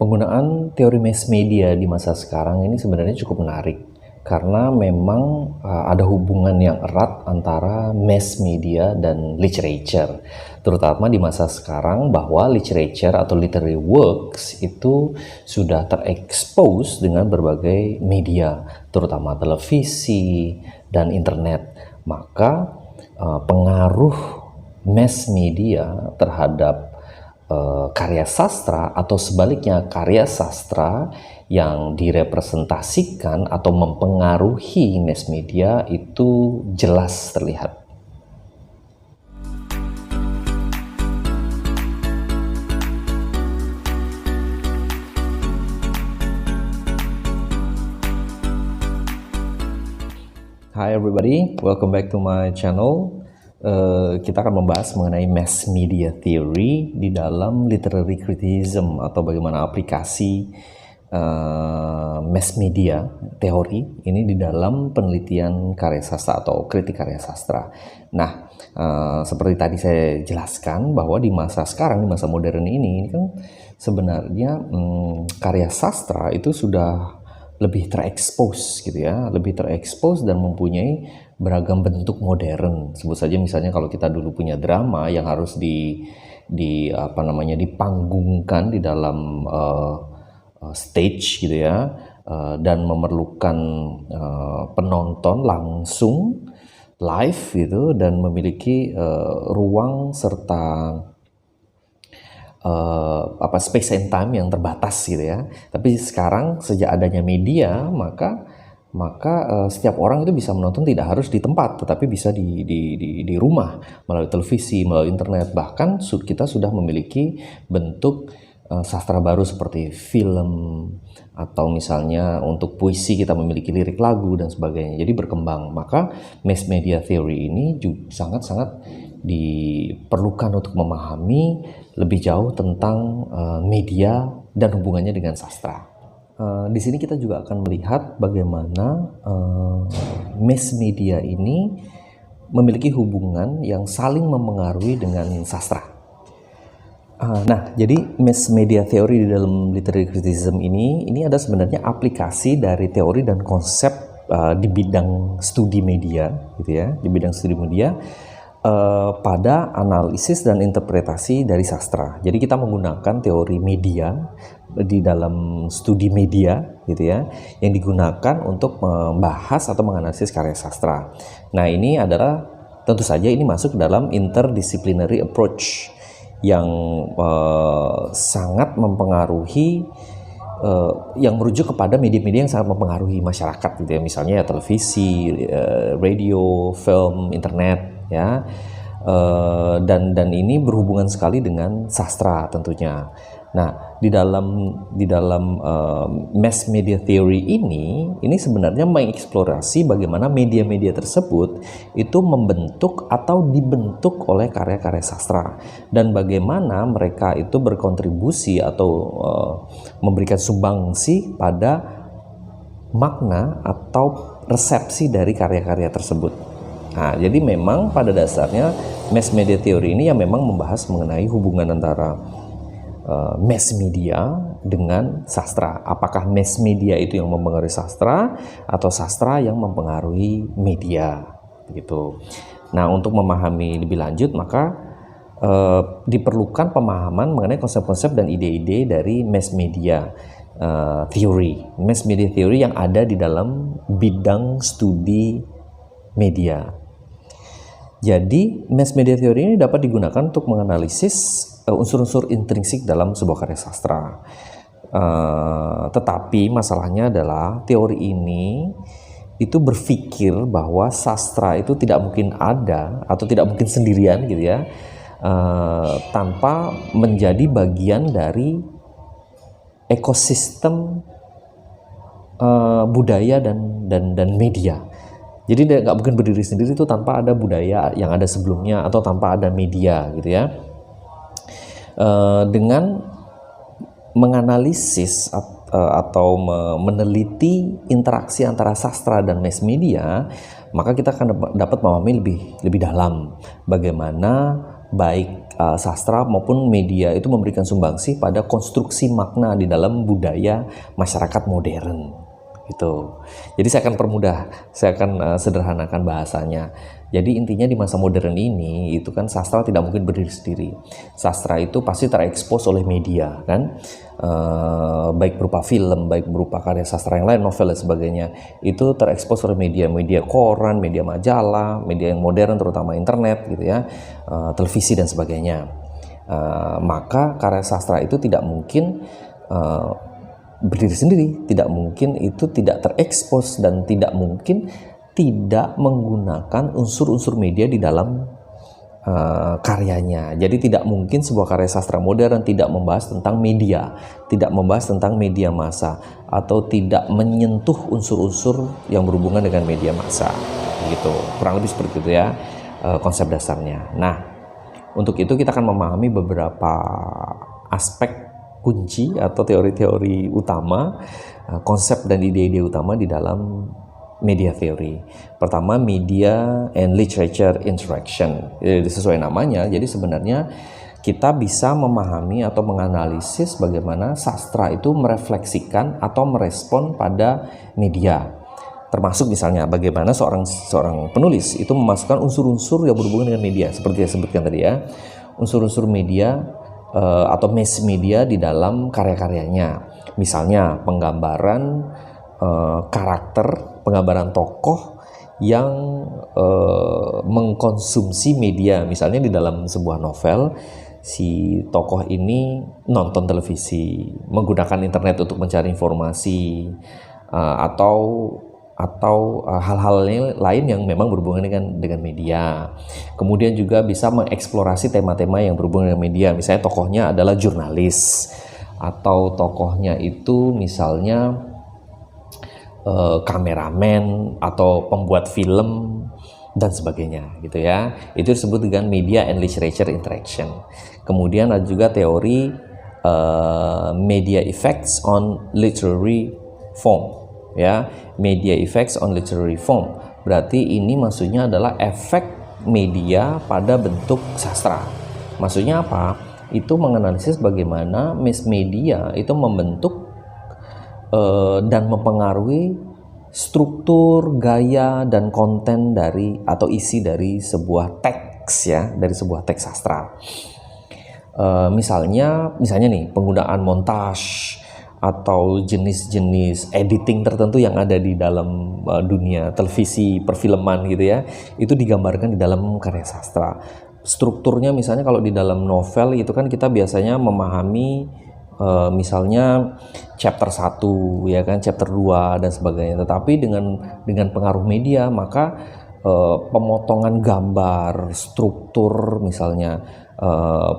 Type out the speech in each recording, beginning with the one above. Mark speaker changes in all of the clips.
Speaker 1: Penggunaan teori mass media di masa sekarang ini sebenarnya cukup menarik karena memang ada hubungan yang erat antara mass media dan literature, terutama di masa sekarang bahwa literature atau literary works itu sudah terekspos dengan berbagai media, terutama televisi dan internet. Maka pengaruh mass media terhadap karya sastra atau sebaliknya karya sastra yang direpresentasikan atau mempengaruhi mass media itu jelas terlihat. Hi everybody, welcome back to my channel. Kita akan membahas mengenai mass media theory di dalam literary criticism atau bagaimana aplikasi mass media teori ini di dalam penelitian karya sastra atau kritik karya sastra. Nah, seperti tadi saya jelaskan bahwa di masa sekarang, di masa modern ini kan sebenarnya karya sastra itu sudah lebih terekspos gitu ya, lebih terekspos dan mempunyai beragam bentuk modern. Sebut saja misalnya kalau kita dulu punya drama yang harus dipanggungkan di dalam stage gitu ya, dan memerlukan penonton langsung live gitu dan memiliki ruang serta space and time yang terbatas gitu ya. Tapi sekarang sejak adanya media maka setiap orang itu bisa menonton tidak harus di tempat, tetapi bisa di rumah melalui televisi, melalui internet. Bahkan kita sudah memiliki bentuk sastra baru seperti film atau misalnya untuk puisi kita memiliki lirik lagu dan sebagainya. Jadi berkembang. Maka mass media theory ini juga sangat-sangat diperlukan untuk memahami lebih jauh tentang media dan hubungannya dengan sastra. Di sini kita juga akan melihat bagaimana mass media ini memiliki hubungan yang saling mempengaruhi dengan sastra. Nah, jadi mass media theory di dalam literary criticism ini ada sebenarnya aplikasi dari teori dan konsep di bidang studi media, gitu ya, di bidang studi media. Pada analisis dan interpretasi dari sastra. Jadi kita menggunakan teori media di dalam studi media gitu ya, yang digunakan untuk membahas atau menganalisis karya sastra. Nah, ini adalah tentu saja ini masuk dalam interdisciplinary approach yang sangat mempengaruhi yang merujuk kepada media-media yang sangat mempengaruhi masyarakat gitu ya, misalnya ya, televisi, radio, film, internet ya, dan ini berhubungan sekali dengan sastra tentunya. Nah, di dalam mass media theory ini sebenarnya mengeksplorasi bagaimana media-media tersebut itu membentuk atau dibentuk oleh karya-karya sastra dan bagaimana mereka itu berkontribusi atau memberikan sumbangsi pada makna atau resepsi dari karya-karya tersebut. Nah, jadi memang pada dasarnya mass media theory ini yang memang membahas mengenai hubungan antara mass media dengan sastra. Apakah mass media itu yang mempengaruhi sastra atau sastra yang mempengaruhi media, begitu. Nah, untuk memahami lebih lanjut maka diperlukan pemahaman mengenai konsep-konsep dan ide-ide dari mass media theory. Mass media theory yang ada di dalam bidang studi media. Jadi, mass media theory ini dapat digunakan untuk menganalisis unsur-unsur intrinsik dalam sebuah karya sastra. Tetapi masalahnya adalah teori ini itu berpikir bahwa sastra itu tidak mungkin ada atau tidak mungkin sendirian gitu ya, tanpa menjadi bagian dari ekosistem budaya dan media. Jadi nggak mungkin berdiri sendiri itu tanpa ada budaya yang ada sebelumnya atau tanpa ada media gitu ya. Dengan menganalisis atau meneliti interaksi antara sastra dan mass media, maka kita akan dapat memahami lebih dalam bagaimana baik sastra maupun media itu memberikan sumbangsih pada konstruksi makna di dalam budaya masyarakat modern. Gitu. Jadi saya akan permudah, saya akan sederhanakan bahasanya. Jadi intinya di masa modern ini itu kan sastra tidak mungkin berdiri sendiri. Sastra itu pasti terekspos oleh media kan, baik berupa film, baik berupa karya sastra yang lain, novel dan sebagainya. Itu terekspos oleh media koran, media majalah, media yang modern terutama internet gitu ya, televisi dan sebagainya. Maka karya sastra itu tidak mungkin berdiri sendiri, tidak mungkin itu tidak terekspos dan tidak mungkin tidak menggunakan unsur-unsur media di dalam karyanya. Jadi tidak mungkin sebuah karya sastra modern tidak membahas tentang media, tidak membahas tentang media massa, atau tidak menyentuh unsur-unsur yang berhubungan dengan media massa. Gitu. Kurang lebih seperti itu ya konsep dasarnya. Nah, untuk itu kita akan memahami beberapa aspek kunci atau teori-teori utama, konsep dan ide-ide utama di dalam media theory. Pertama, media and literature interaction. Sesuai namanya, jadi sebenarnya kita bisa memahami atau menganalisis bagaimana sastra itu merefleksikan atau merespon pada media. Termasuk misalnya bagaimana seorang penulis itu memasukkan unsur-unsur yang berhubungan dengan media, seperti yang sebutkan tadi ya, unsur-unsur media atau mass media di dalam karya-karyanya. Misalnya penggambaran karakter, penggambaran tokoh yang mengkonsumsi media. Misalnya di dalam sebuah novel, si tokoh ini nonton televisi, menggunakan internet untuk mencari informasi, atau hal-hal lain yang memang berhubungan dengan media. Kemudian juga bisa mengeksplorasi tema-tema yang berhubungan dengan media. Misalnya tokohnya adalah jurnalis, atau tokohnya itu misalnya kameramen atau pembuat film dan sebagainya gitu ya. Itu disebut dengan media and literature interaction. Kemudian ada juga teori media effects on literary form. Ya, media effects on literary form. Berarti ini maksudnya adalah efek media pada bentuk sastra. Maksudnya apa? Itu menganalisis bagaimana mass media itu membentuk dan mempengaruhi struktur, gaya, dan konten dari atau isi dari sebuah teks ya, dari sebuah teks sastra. Misalnya nih penggunaan montage atau jenis-jenis editing tertentu yang ada di dalam dunia televisi, perfilman gitu ya, itu digambarkan di dalam karya sastra. Strukturnya misalnya kalau di dalam novel itu kan kita biasanya memahami misalnya chapter 1 ya kan, chapter 2 dan sebagainya. Tetapi dengan pengaruh media maka pemotongan gambar, struktur misalnya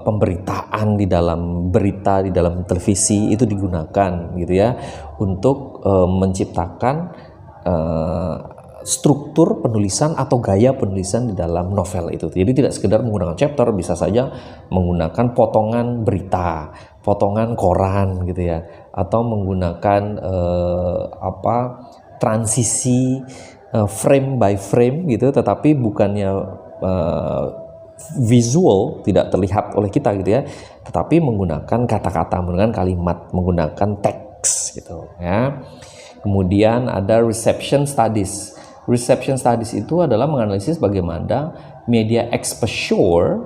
Speaker 1: pemberitaan di dalam berita di dalam televisi itu digunakan gitu ya untuk menciptakan struktur penulisan atau gaya penulisan di dalam novel itu. Jadi tidak sekedar menggunakan chapter, bisa saja menggunakan potongan berita, potongan koran gitu ya, atau menggunakan transisi frame by frame gitu, tetapi bukannya visual, tidak terlihat oleh kita gitu ya, tetapi menggunakan kata-kata, menggunakan kalimat, menggunakan teks gitu ya. Kemudian ada reception studies. Reception studies itu adalah menganalisis bagaimana media exposure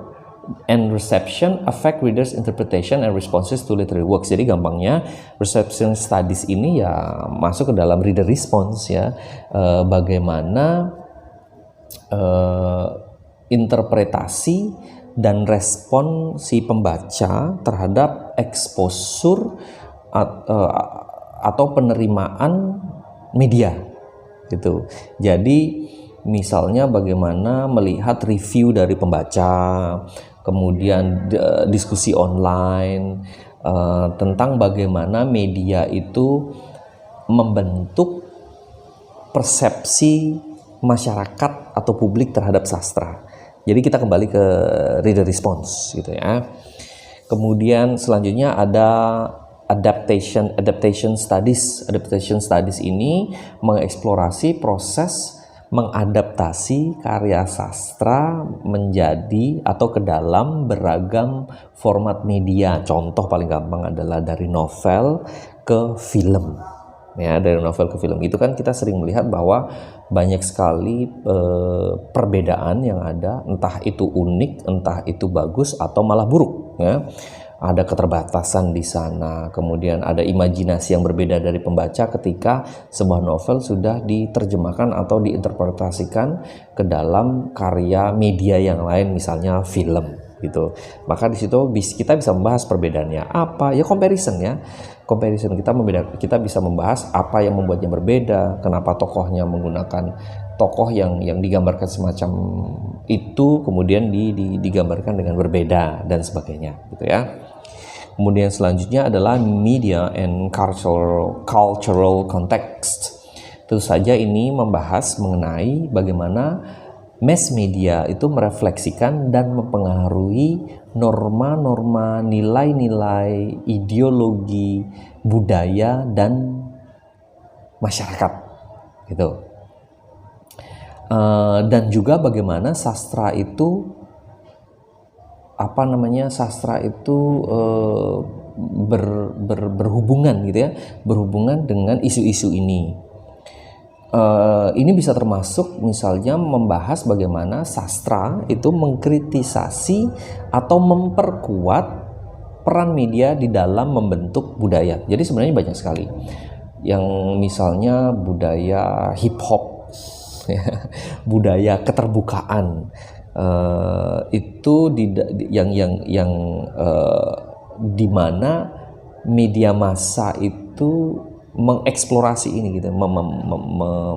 Speaker 1: and reception affect readers' interpretation and responses to literary works. Jadi gampangnya reception studies ini ya masuk ke dalam reader response ya, bagaimana interpretasi dan respon si pembaca terhadap exposure atau penerimaan media gitu. Jadi misalnya bagaimana melihat review dari pembaca, kemudian diskusi online tentang bagaimana media itu membentuk persepsi masyarakat atau publik terhadap sastra. Jadi kita kembali ke reader response gitu ya. Kemudian selanjutnya ada adaptation studies. Adaptation studies ini mengeksplorasi proses mengadaptasi karya sastra menjadi atau ke dalam beragam format media. Contoh paling gampang adalah dari novel ke film. Ya, dari novel ke film itu kan kita sering melihat bahwa banyak sekali perbedaan yang ada, entah itu unik, entah itu bagus atau malah buruk, ya. Ada keterbatasan di sana, kemudian ada imajinasi yang berbeda dari pembaca ketika sebuah novel sudah diterjemahkan atau diinterpretasikan ke dalam karya media yang lain, misalnya film gitu. Maka di situ kita bisa membahas perbedaannya apa, ya comparison kita bisa membahas apa yang membuatnya berbeda, kenapa tokohnya menggunakan tokoh yang digambarkan semacam itu kemudian digambarkan dengan berbeda dan sebagainya gitu ya. Kemudian selanjutnya adalah media and cultural context. Tentu saja ini membahas mengenai bagaimana mass media itu merefleksikan dan mempengaruhi norma-norma, nilai-nilai, ideologi, budaya, dan masyarakat gitu. Dan juga bagaimana sastra itu berhubungan gitu ya, berhubungan dengan isu-isu ini. Ini bisa termasuk misalnya membahas bagaimana sastra itu mengkritisasi atau memperkuat peran media di dalam membentuk budaya. Jadi sebenarnya banyak sekali yang misalnya budaya hip hop, budaya keterbukaan, itu di mana media massa itu mengeksplorasi ini gitu,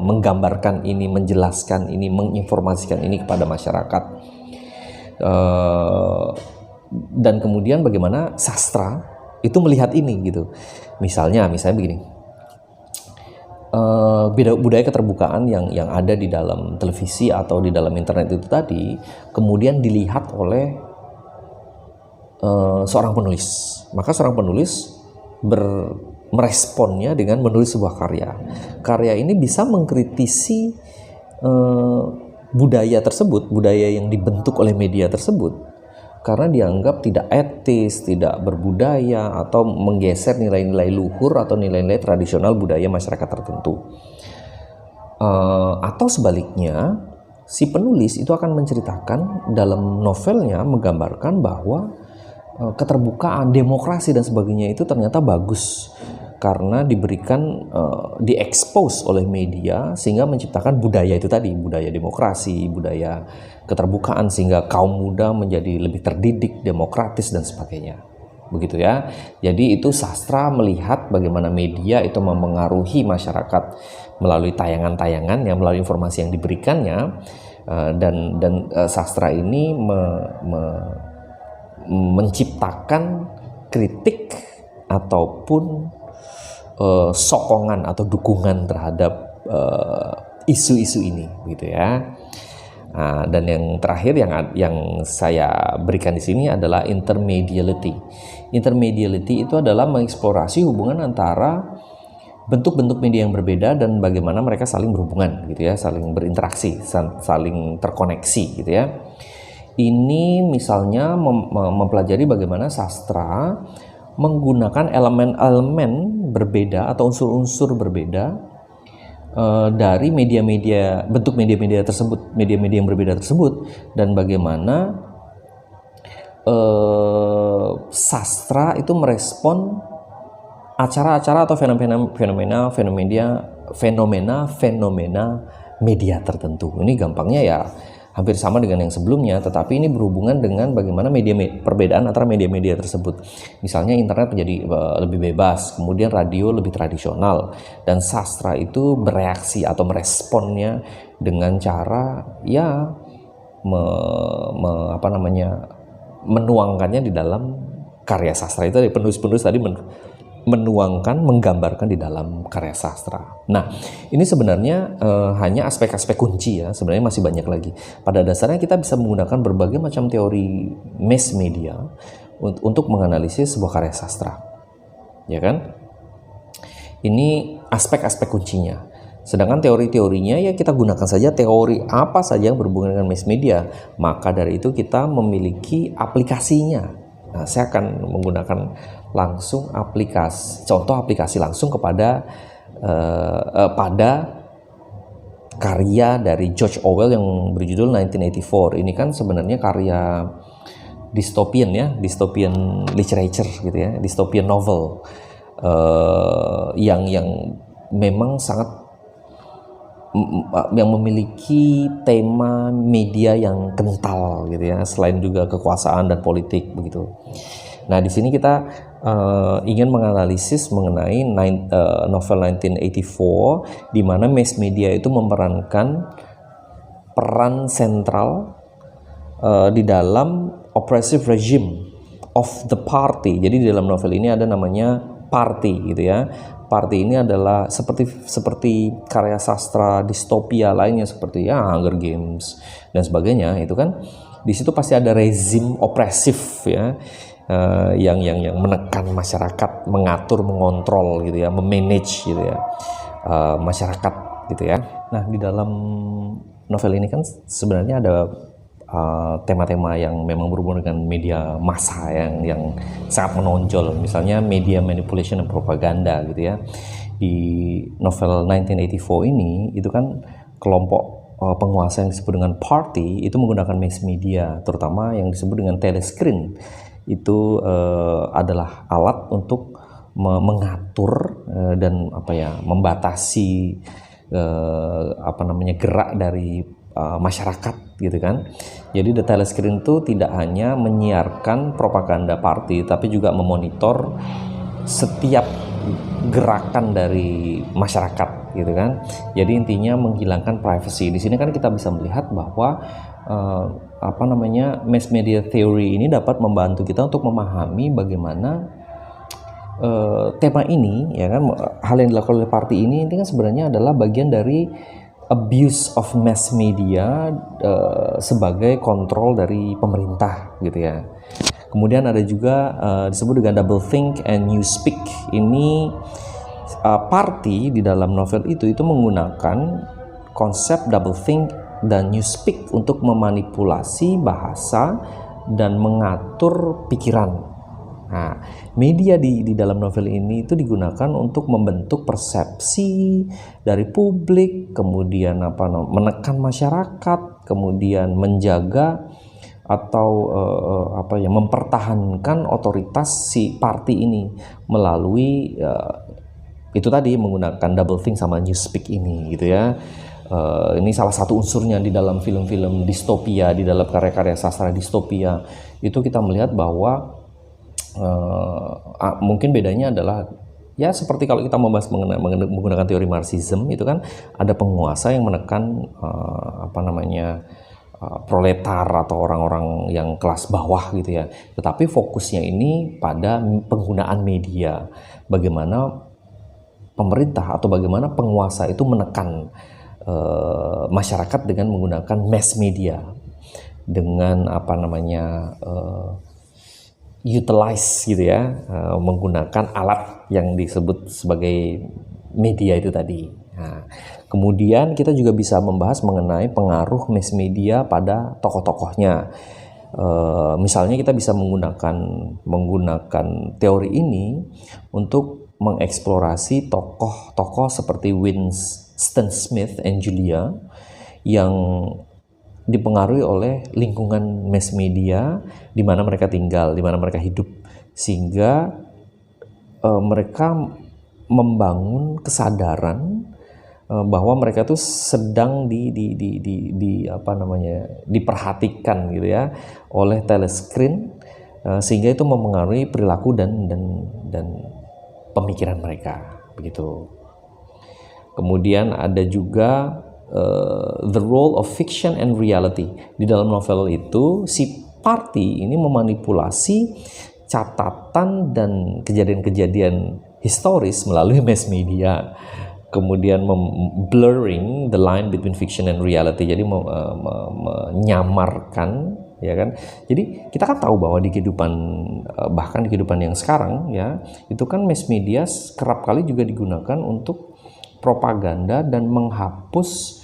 Speaker 1: menggambarkan ini, menjelaskan ini, menginformasikan ini kepada masyarakat. Dan kemudian bagaimana sastra itu melihat ini gitu. Misalnya begini. Budaya keterbukaan yang ada di dalam televisi atau di dalam internet itu tadi kemudian dilihat oleh seorang penulis. Maka seorang penulis meresponnya dengan menulis sebuah karya. Karya ini bisa mengkritisi budaya tersebut, budaya yang dibentuk oleh media tersebut, karena dianggap tidak etis, tidak berbudaya, atau menggeser nilai-nilai luhur atau nilai-nilai tradisional budaya masyarakat tertentu. Atau sebaliknya, si penulis itu akan menceritakan dalam novelnya, menggambarkan bahwa keterbukaan, demokrasi dan sebagainya itu ternyata bagus karena diberikan, diekspos oleh media sehingga menciptakan budaya itu tadi, budaya demokrasi, budaya keterbukaan, sehingga kaum muda menjadi lebih terdidik, demokratis dan sebagainya. Begitu ya. Jadi itu sastra melihat bagaimana media itu mempengaruhi masyarakat melalui tayangan-tayangan yang melalui informasi yang diberikannya, dan sastra ini menciptakan kritik ataupun sokongan atau dukungan terhadap isu-isu ini, gitu ya. Dan yang terakhir yang saya berikan di sini adalah intermediality. Intermediality itu adalah mengeksplorasi hubungan antara bentuk-bentuk media yang berbeda dan bagaimana mereka saling berhubungan, gitu ya, saling berinteraksi, saling terkoneksi, gitu ya. Ini misalnya mempelajari bagaimana sastra menggunakan elemen-elemen berbeda atau unsur-unsur berbeda dari media-media, bentuk media-media tersebut, media-media yang berbeda tersebut, dan bagaimana sastra itu merespon acara-acara atau fenomena media tertentu. Ini gampangnya ya hampir sama dengan yang sebelumnya, tetapi ini berhubungan dengan bagaimana perbedaan antara media-media tersebut. Misalnya internet menjadi lebih bebas, kemudian radio lebih tradisional, dan sastra itu bereaksi atau meresponnya dengan cara ya menuangkannya di dalam karya sastra itu. Dari penulis-penulis tadi menuangkan, menggambarkan di dalam karya sastra. Nah, ini sebenarnya hanya aspek-aspek kunci ya, sebenarnya masih banyak lagi. Pada dasarnya kita bisa menggunakan berbagai macam teori mass media untuk menganalisis sebuah karya sastra. Ya kan? Ini aspek-aspek kuncinya. Sedangkan teori-teorinya ya kita gunakan saja teori apa saja yang berhubungan dengan mass media. Maka dari itu kita memiliki aplikasinya. Nah, saya akan menggunakan langsung contoh aplikasi langsung kepada pada karya dari George Orwell yang berjudul 1984. Ini kan sebenarnya karya dystopian ya, dystopian literature gitu ya, dystopian novel yang memang sangat yang memiliki tema media yang kental gitu ya, selain juga kekuasaan dan politik begitu. Nah, di sini kita ingin menganalisis mengenai novel 1984 di mana mass media itu memerankan peran sentral di dalam oppressive regime of the party. Jadi di dalam novel ini ada namanya party gitu ya. Party ini adalah seperti karya sastra distopia lainnya seperti ya Hunger Games dan sebagainya. Itu kan di situ pasti ada rezim opresif ya, yang menekan masyarakat, mengatur, mengontrol gitu ya, memanage gitu ya, masyarakat gitu ya. Nah, di dalam novel ini kan sebenarnya ada tema-tema yang memang berhubungan dengan media massa yang sangat menonjol, misalnya media manipulation dan propaganda gitu ya. Di novel 1984 ini itu kan kelompok penguasa yang disebut dengan party itu menggunakan mass media, terutama yang disebut dengan telescreen. Itu adalah alat untuk mengatur dan membatasi gerak dari masyarakat gitu kan. Jadi the telescreen itu tidak hanya menyiarkan propaganda party, tapi juga memonitor setiap gerakan dari masyarakat gitu kan. Jadi intinya menghilangkan privacy. Di sini kan kita bisa melihat bahwa mass media theory ini dapat membantu kita untuk memahami bagaimana tema ini ya kan, hal yang dilakukan oleh party ini kan sebenarnya adalah bagian dari abuse of mass media sebagai kontrol dari pemerintah gitu ya. Kemudian ada juga disebut dengan doublethink and newspeak. Ini party di dalam novel itu menggunakan konsep doublethink dan newspeak untuk memanipulasi bahasa dan mengatur pikiran. Nah, media di dalam novel ini itu digunakan untuk membentuk persepsi dari publik, kemudian menekan masyarakat, kemudian menjaga atau mempertahankan otoritas si party ini melalui itu tadi menggunakan doublethink sama newspeak ini gitu ya. Ini salah satu unsurnya di dalam film-film distopia, di dalam karya-karya sastra distopia itu kita melihat bahwa mungkin bedanya adalah ya seperti kalau kita membahas menggunakan teori Marxism itu kan ada penguasa yang menekan proletar atau orang-orang yang kelas bawah gitu ya. Tetapi fokusnya ini pada penggunaan media, bagaimana pemerintah atau bagaimana penguasa itu menekan masyarakat dengan menggunakan mass media, dengan utilize gitu ya, menggunakan alat yang disebut sebagai media itu tadi. Nah, kemudian kita juga bisa membahas mengenai pengaruh mass media pada tokoh-tokohnya. Misalnya kita bisa menggunakan teori ini untuk mengeksplorasi tokoh-tokoh seperti Winston Smith and Julia yang dipengaruhi oleh lingkungan mass media di mana mereka tinggal, di mana mereka hidup, sehingga mereka membangun kesadaran bahwa mereka tuh sedang diperhatikan gitu ya oleh telescreen, sehingga itu mempengaruhi perilaku dan pemikiran mereka begitu. Kemudian ada juga the role of fiction and reality. Di dalam novel itu si party ini memanipulasi catatan dan kejadian-kejadian historis melalui mass media, kemudian blurring the line between fiction and reality. Jadi menyamarkan ya kan. Jadi kita kan tahu bahwa di kehidupan bahkan di kehidupan yang sekarang ya, itu kan mass media kerap kali juga digunakan untuk propaganda dan menghapus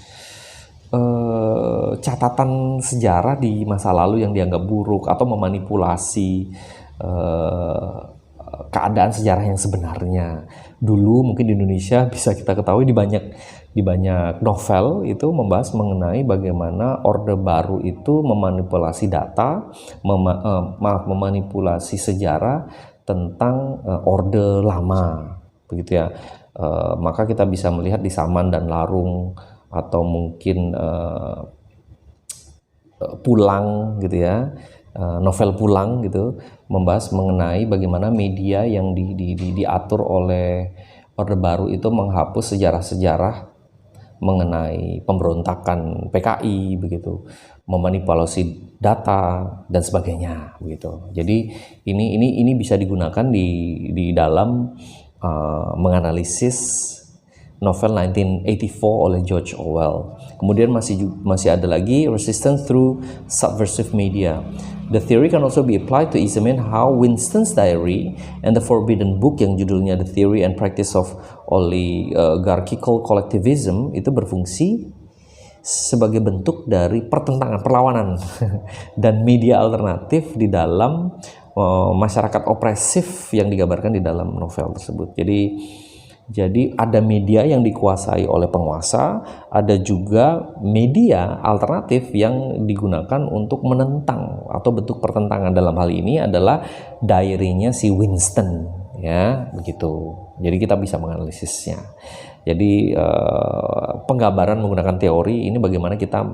Speaker 1: catatan sejarah di masa lalu yang dianggap buruk atau memanipulasi keadaan sejarah yang sebenarnya. Dulu mungkin di Indonesia bisa kita ketahui di banyak novel itu membahas mengenai bagaimana Orde Baru itu memanipulasi data, memanipulasi sejarah tentang Orde Lama, begitu ya. Maka kita bisa melihat di Saman dan Larung atau mungkin Pulang gitu ya, novel Pulang gitu, membahas mengenai bagaimana media yang diatur oleh Orde Baru itu menghapus sejarah-sejarah mengenai pemberontakan PKI begitu, memanipulasi data dan sebagainya begitu. Jadi ini bisa digunakan di dalam menganalisis novel 1984 oleh George Orwell. Kemudian masih ada lagi resistance through subversive media. The theory can also be applied to examine how Winston's diary and the Forbidden Book yang judulnya The Theory and Practice of Oligarchical Collectivism itu berfungsi sebagai bentuk dari pertentangan, perlawanan dan media alternatif di dalam masyarakat opresif yang digambarkan di dalam novel tersebut. Jadi ada media yang dikuasai oleh penguasa, ada juga media alternatif yang digunakan untuk menentang atau bentuk pertentangan. Dalam hal ini adalah diary-nya si Winston, ya begitu. Jadi kita bisa menganalisisnya. Jadi penggambaran menggunakan teori ini bagaimana kita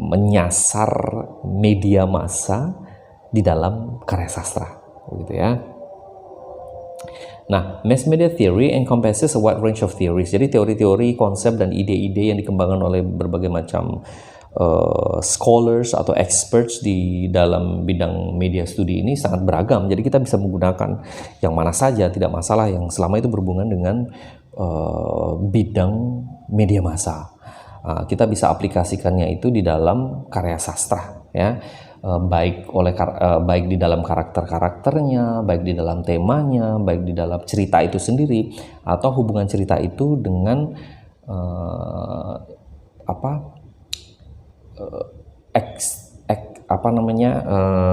Speaker 1: menyasar media massa di dalam karya sastra, begitu ya. Nah, mass media theory encompasses a wide range of theories. Jadi teori-teori, konsep, dan ide-ide yang dikembangkan oleh berbagai macam scholars atau experts di dalam bidang media studi ini sangat beragam. Jadi kita bisa menggunakan yang mana saja, tidak masalah, yang selama itu berhubungan dengan bidang media massa. Kita bisa aplikasikannya itu di dalam karya sastra, ya. Baik di dalam karakter-karakternya, baik di dalam temanya, baik di dalam cerita itu sendiri, atau hubungan cerita itu dengan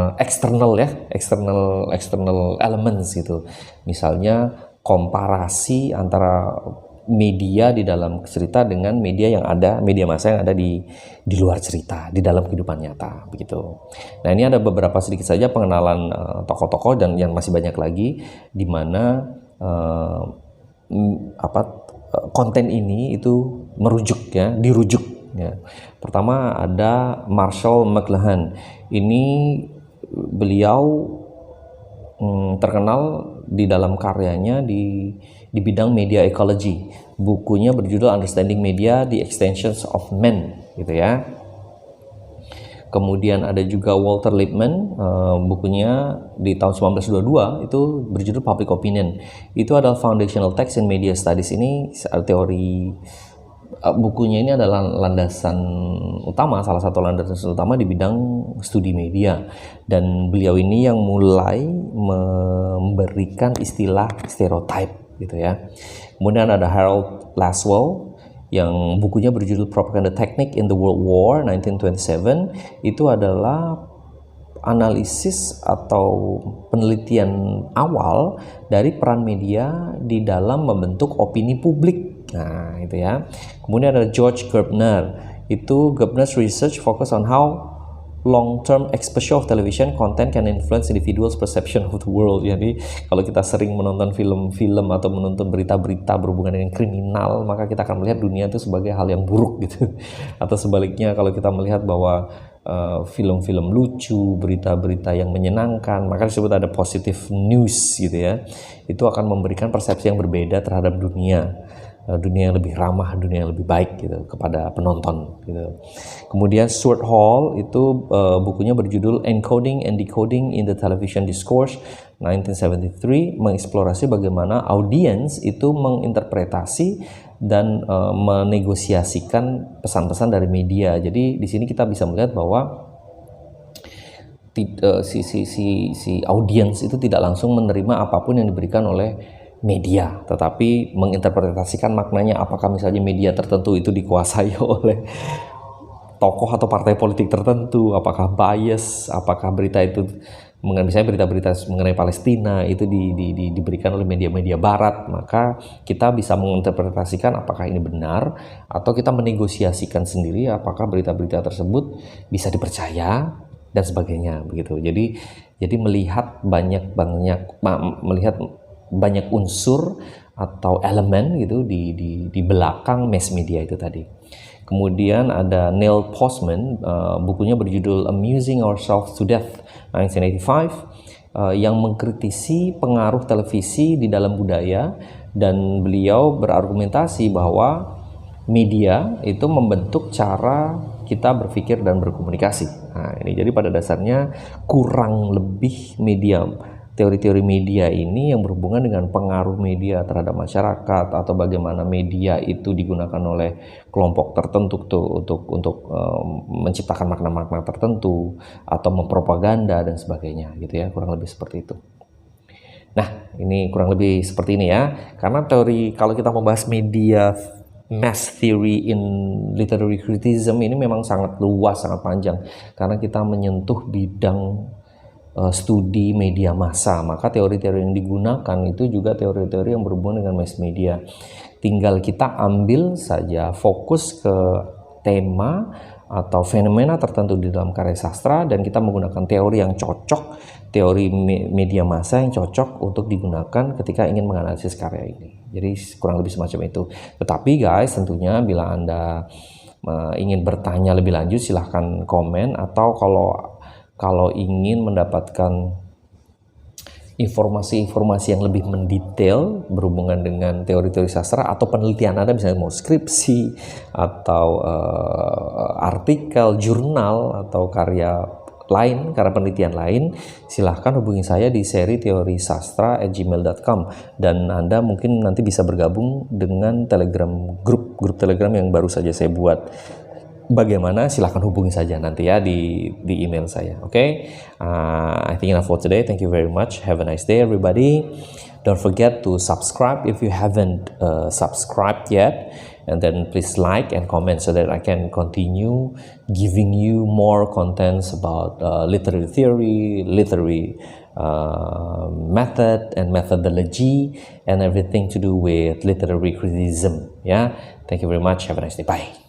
Speaker 1: external elements gitu. Misalnya komparasi antara media di dalam cerita dengan media massa yang ada di luar cerita, di dalam kehidupan nyata begitu. Nah, ini ada beberapa sedikit saja pengenalan tokoh-tokoh dan yang masih banyak lagi di mana konten ini itu dirujuk ya. Pertama ada Marshall McLuhan. Ini beliau terkenal di dalam karyanya di bidang media ecology. Bukunya berjudul Understanding Media: The Extensions of Men, gitu ya. Kemudian ada juga Walter Lippmann, bukunya di tahun 1922 itu berjudul Public Opinion. Itu adalah foundational text in media studies. Ini teori bukunya ini adalah salah satu landasan utama di bidang studi media, dan beliau ini yang mulai memberikan istilah stereotype gitu ya. Kemudian ada Harold Laswell yang bukunya berjudul Propaganda Technique in the World War 1927. Itu adalah analisis atau penelitian awal dari peran media di dalam membentuk opini publik. Nah, itu ya. Kemudian ada George Gerbner. Gerbner's research focus on how long-term exposure of television content can influence individuals' perception of the world. Jadi, kalau kita sering menonton film-film atau menonton berita-berita berhubungan dengan kriminal, maka kita akan melihat dunia itu sebagai hal yang buruk gitu. Atau sebaliknya, kalau kita melihat bahwa film-film lucu, berita-berita yang menyenangkan, maka disebut ada positive news gitu ya. Itu akan memberikan persepsi yang berbeda terhadap dunia yang lebih ramah, dunia yang lebih baik gitu kepada penonton gitu. Kemudian Stuart Hall itu bukunya berjudul Encoding and Decoding in the Television Discourse 1973, mengeksplorasi bagaimana audiens itu menginterpretasi dan menegosiasikan pesan-pesan dari media. Jadi di sini kita bisa melihat bahwa si audiens itu tidak langsung menerima apapun yang diberikan oleh media, tetapi menginterpretasikan maknanya apakah misalnya media tertentu itu dikuasai oleh tokoh atau partai politik tertentu, apakah bias, apakah berita itu misalnya berita-berita mengenai Palestina itu diberikan oleh media-media barat, maka kita bisa menginterpretasikan apakah ini benar atau kita menegosiasikan sendiri apakah berita-berita tersebut bisa dipercaya dan sebagainya begitu. Jadi melihat banyak unsur atau elemen gitu di belakang mass media itu tadi. Kemudian ada Neil Postman, bukunya berjudul Amusing Ourselves to Death 1985, yang mengkritisi pengaruh televisi di dalam budaya, dan beliau berargumentasi bahwa media itu membentuk cara kita berpikir dan berkomunikasi. Nah, ini jadi pada dasarnya kurang lebih teori-teori media ini yang berhubungan dengan pengaruh media terhadap masyarakat atau bagaimana media itu digunakan oleh kelompok tertentu untuk menciptakan makna-makna tertentu atau mempropaganda dan sebagainya gitu ya, kurang lebih seperti itu. Nah, ini kurang lebih seperti ini ya. Karena teori, kalau kita membahas media mass theory in literary criticism ini memang sangat luas, sangat panjang karena kita menyentuh bidang studi media massa, maka teori-teori yang digunakan itu juga teori-teori yang berhubungan dengan mass media. Tinggal kita ambil saja fokus ke tema atau fenomena tertentu di dalam karya sastra dan kita menggunakan teori yang cocok, teori media massa yang cocok untuk digunakan ketika ingin menganalisis karya ini. Jadi kurang lebih semacam itu. Tetapi guys, tentunya bila Anda ingin bertanya lebih lanjut silahkan komen, atau kalau ingin mendapatkan informasi-informasi yang lebih mendetail berhubungan dengan teori-teori sastra atau penelitian Anda, misalnya mau skripsi atau artikel, jurnal atau karya penelitian lain, silahkan hubungi saya di seri teorisastra@gmail.com, dan Anda mungkin nanti bisa bergabung dengan grup Telegram yang baru saja saya buat. Bagaimana? Silahkan hubungi saja nanti ya di email saya. Okay? I think enough for today. Thank you very much. Have a nice day, everybody. Don't forget to subscribe if you haven't subscribed yet, and then please like and comment so that I can continue giving you more contents about literary theory, literary method and methodology, and everything to do with literary criticism. Yeah. Thank you very much. Have a nice day. Bye.